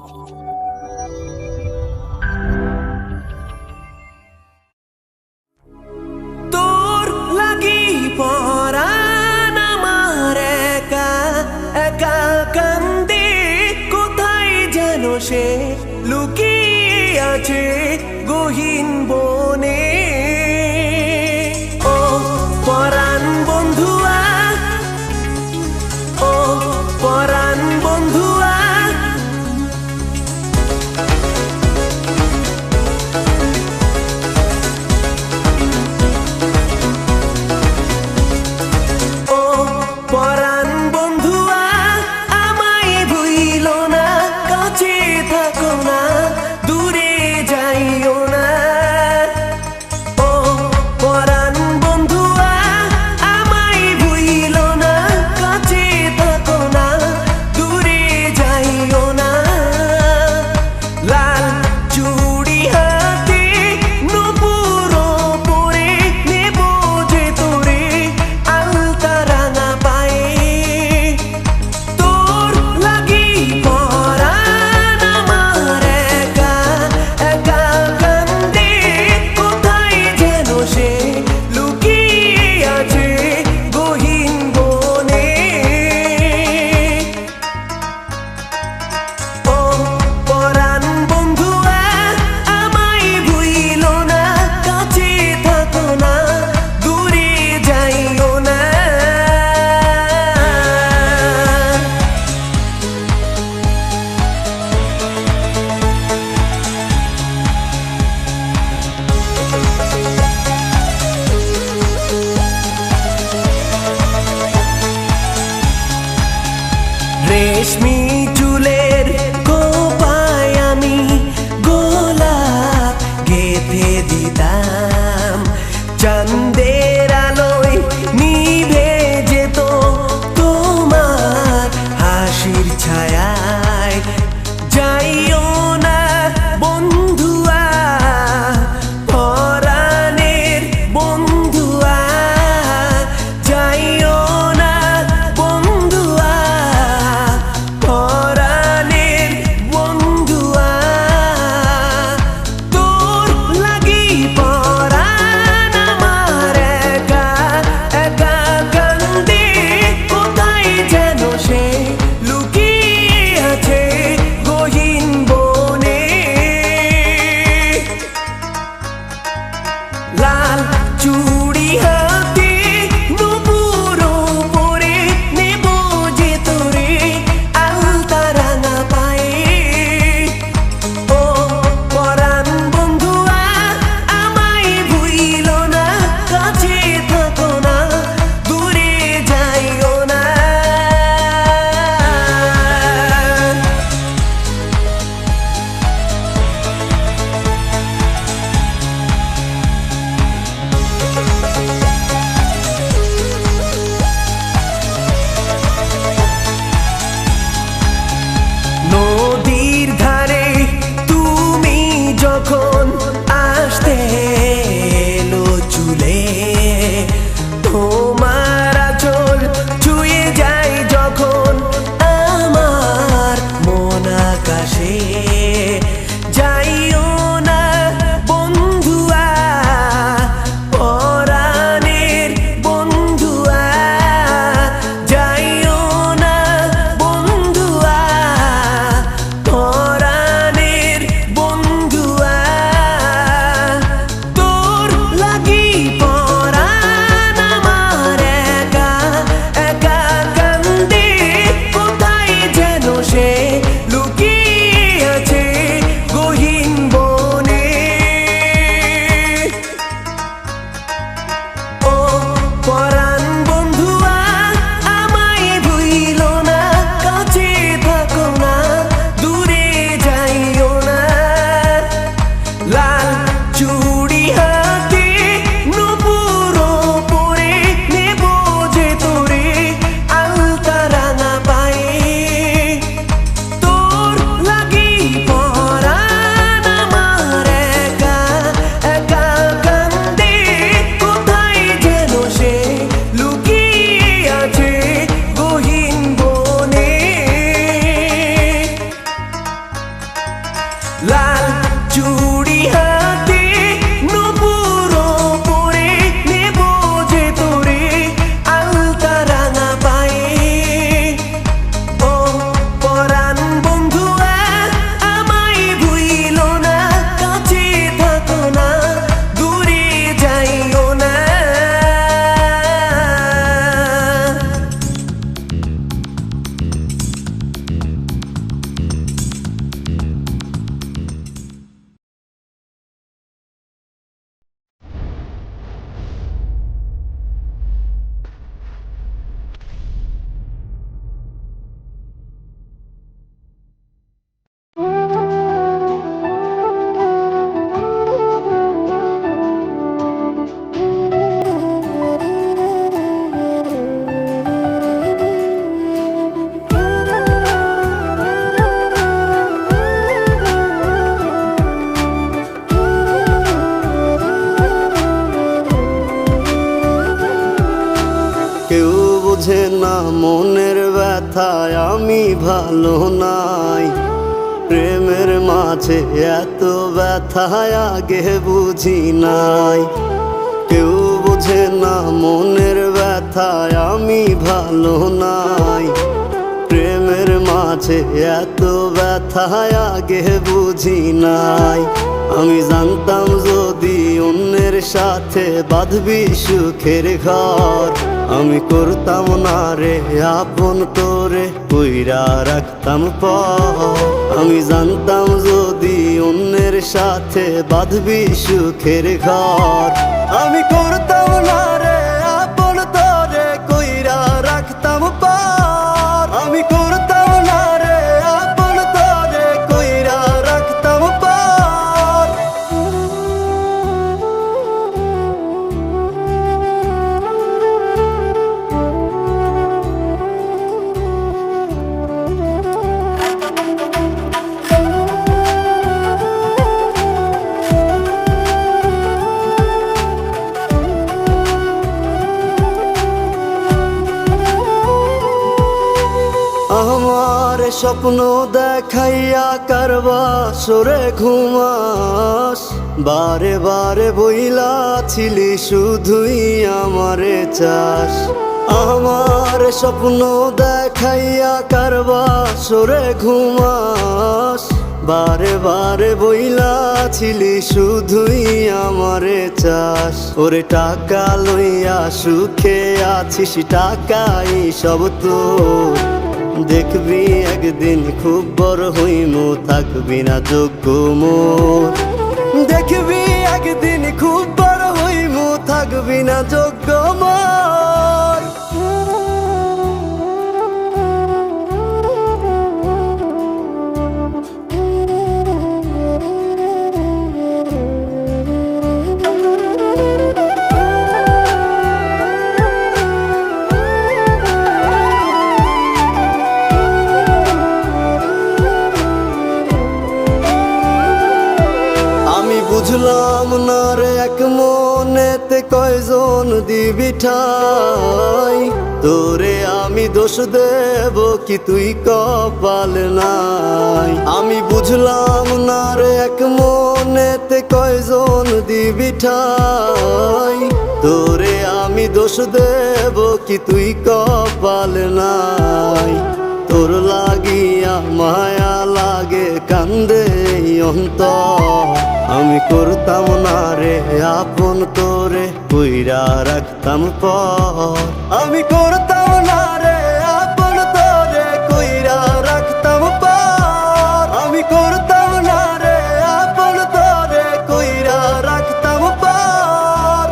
তোর লাগি পরাণ আমার একা একা কান্দে, কোথায় যেন সে লুকিয়ে আছে গহীন বনে। ও পরাণ বন্ধুয়া, ও পরাণ বন্ধুয়া, ও পরাণ বন্ধুয়া, আমায় ভুইলো না, কাছে থাকো না, দূরে যাইও না। ও পরাণ বন্ধুয়া, আমায় ভুইলো না, কাছে থাকো না, দূরে যাইও না। লাল চুড়ি হাতে নূপুর পরে নেব যে তোরে আলতা রাঙা পায়ে। তোর লাগি পরাণ আমার একা একা কান্দে, কোথায় যেন সে লুকিয়ে আছে গহীন বনে। ও পরাণ বন্ধুয়া, আমায় ভুইলো না, কাছে থাকো না, দূরে যাইও না। রেশমি চুলের কোপায় আমি গোলাপ গেঁথে দিতাম, চাঁদের আলোয় নিভে যেত তোমার হাসির ছায়ায়। যাইও না বন্ধুয়া, পরাণের বন্ধুয়া, যাইও না বন্ধুয়া, পরাণের বন্ধুয়া। তোর লাগি পরাণ আমার একা একা কান্দে, কোথায় যেন সে লুকিয়ে আছে গহীন বনে। লাল চুড়ি হাতে নূপুর পরে নেব যে তোরে আলতা রাঙা পায়ে। ও পরাণ বন্ধুয়া, আমায় ভুইলো না, কাছে থাকো না, দূরে যাইও না। নদীর ধারে তুমি যখন আসতে এলো চুলে, তোমার আঁচল ছুঁয়ে যায় যখন আমার মন আকাশে। যাইও না বন্ধুয়া, পরাণের বন্ধুয়া, যাইও না বন্ধুয়া, পরাণের বন্ধুয়া। তোর লাগি পরাণ আমার একা একা কান্দে, কোথায় যেন সে লুকিয়ে আছে না মনের ব্যথায় আমি ভালো নাই। প্রেমের মাঝে এত ব্যথায় আগে বুঝি নাই। কেউ বোঝে না মনের ব্যথায় আমি ভালো নাই। প্রেমের মাঝে এত ব্যথায় আগে বুঝি নাই। আমি জানতাম যদি অন্যের সাথে বাঁধবি সুখের ঘর, আমি করতাম না রে আপন তোরে কইরা রাখতাম পর। আমি জানতাম যদি অন্যের সাথে বাঁধবি সুখের ঘর, আমি করতাম না রে আপন তোরে কইরা রাখতাম পর। আমি করতাম না রে আপন তোরে কইরা রাখতাম পর। আমার স্বপ্ন দেখাইয়া কারবা সরে ঘুমাস, বারে বারে বইলা ছিলি শুধুই আমারে চাস। আমার স্বপ্ন দেখাইয়া কারবা সরে ঘুমাস, বারে বারে বইলা ছিলি শুধুই আমারে চাস। ওরে টাকা লইয়া সুখে আছিস, টাকাই সব তোর। দেখবি একদিন খুব বড় হইমু, থাকবি না যোগ্য মোর। দেখবি একদিন খুব বড় হইমু, থাকবি না যোগ্য মোর। আমি বুঝলাম না রে এক মনেতে কয়জন দিবি ঠাই, তোরে আমি দোষ দেব কি তুই কপাল নাই। আমি বুঝলাম না রে এক মনেতে কয়জন দিবি ঠাই, তোরে আমি দোষ দেব কি তুই কপাল নাই। তোর লাগিয়া মায়া লাগে কান্দে অন্তর, আমি করতাম না রে আপন তোরে কইরা রাখতাম পর। আমি করতাম না রে আপন তোরে কইরা রাখতাম পর। আমি করতাম না রে আপন তোরে কইরা রাখতাম পর।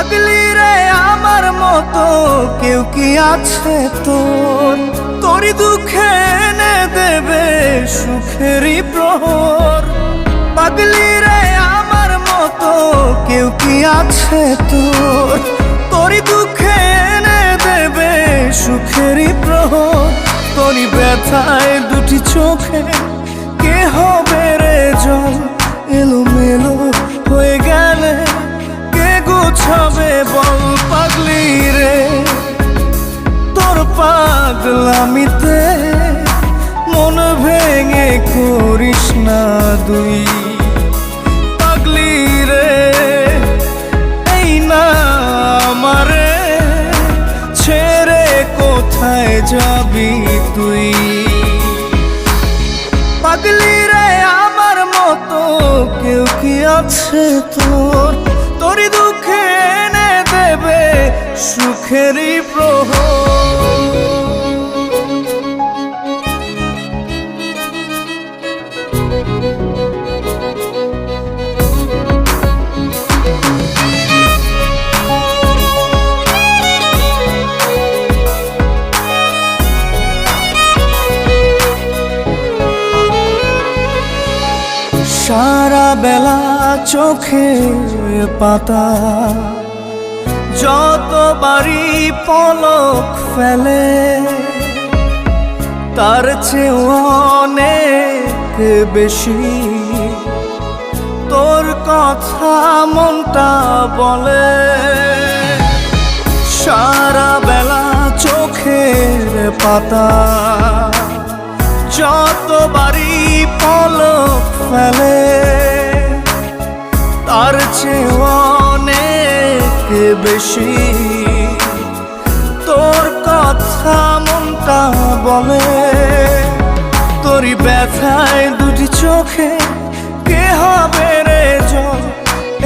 পাগলি রে আমার মতো কেউ কি আছে তোর, তোরই দুঃখে এনে দেবে সুখেরই প্রহর। পাগলি রে আমার মতো কেউ কি আছে তোর, তোরই দুঃখে এনে দেবে সুখেরই প্রহর। তোরই ব্যথায় দুটি চোখে কে হবে রে জল, এলোমেলো হয়ে গেলে কে গোছাবে বল। পাগলি রে তোর পাগলামিতে মন ভেঙে করিস না দুই। পাগলি রে এই না আমারে ছেড়ে কোথায় যাবি তুই। পাগলি রে আমার মতো কেউ কি আছে তোর, তোরই দুঃখে এনে দেবে সুখেরই প্রহর। সারা বেলা চোখে পাতা যতবারই পলক ফেলে, তার চেয়ে অনেক বেশি তোর কথা মনটা বলে। সারা বেলা চোখের পাতা যতবারই পলক ফেলে, তার চেয়ে অনেক বেশি তোর কথা মনটা বলে। তোরই ব্যথায় দুটি চোখে কে হবে রে জল,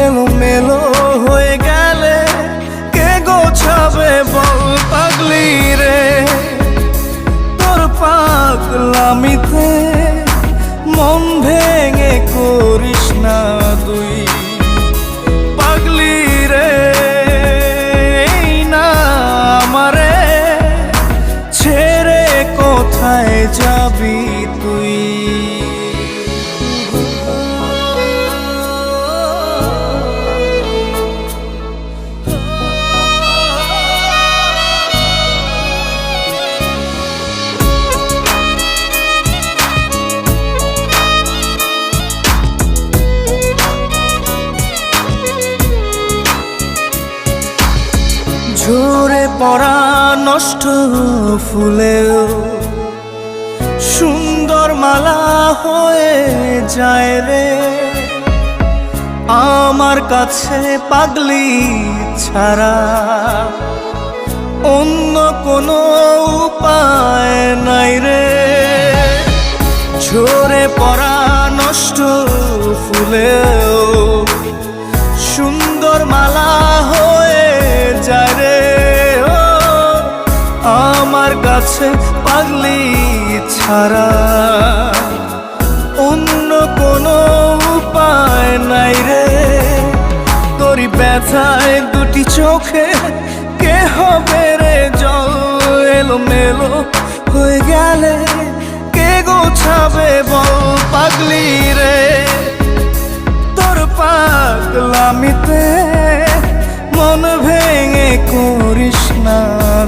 এলোমেলো হয়ে গেলে কে গোছাবে বল। পাগলি রে তোর পাগলামিতে মন ভেঙে করিস না তুই। পাগলি রে এই না আমারে ছেড়ে কোথায় যাবি তুই। ঝরে পড়া নষ্ট ফুলেও সুন্দর মালা হয়ে যায় রে আমার কাছে। পাগলি ছাড়া অন্য কোনো উপায় নাই রে। ঝরে পড়া নষ্ট ফুলেও সুন্দর মালা হয়ে যায় রে আমার কাছে। পাগলি ছাড়া অন্য কোনো উপায় নাই রে। তোরই ব্যথায় দুটি চোখে কে হবে রে জল, এলোমেলো হয়ে গেলে কে গোছাবে বল। পাগলি রে তোর পাগলামিতে মন ভেঙে করিস না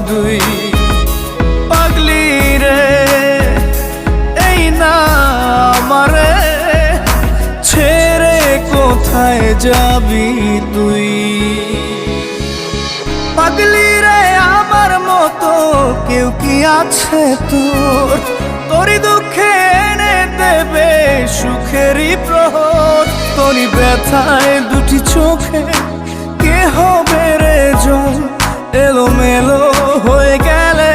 দুই। পাগলি রে এই না আমারে ছেড়ে কোথায় যাবি তুই। পাগলি রে আমার মতো কেউ কি আছে তোর, তোরই দুঃখে এনে দেবে সুখেরই প্রহর। তোরই ব্যথায় দুটি চোখে কে হবে রে জল, এলোমেলো হয়ে গেলে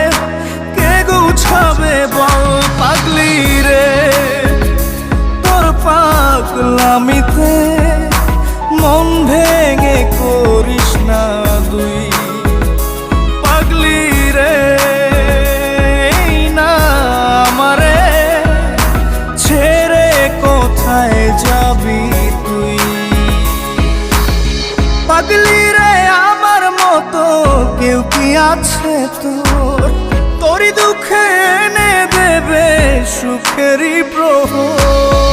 কে গুছাবে বল। পাগলি রে তোর পাগলামিতে মন ভেঙে করিস না দুই। পাগলি রে এই না আমারে ছেড়ে কোথায় যাবি তুই। পাগলি রে আমার আছে তোর, তোরই দুঃখে এনে দেবে সুখেরই প্রহর।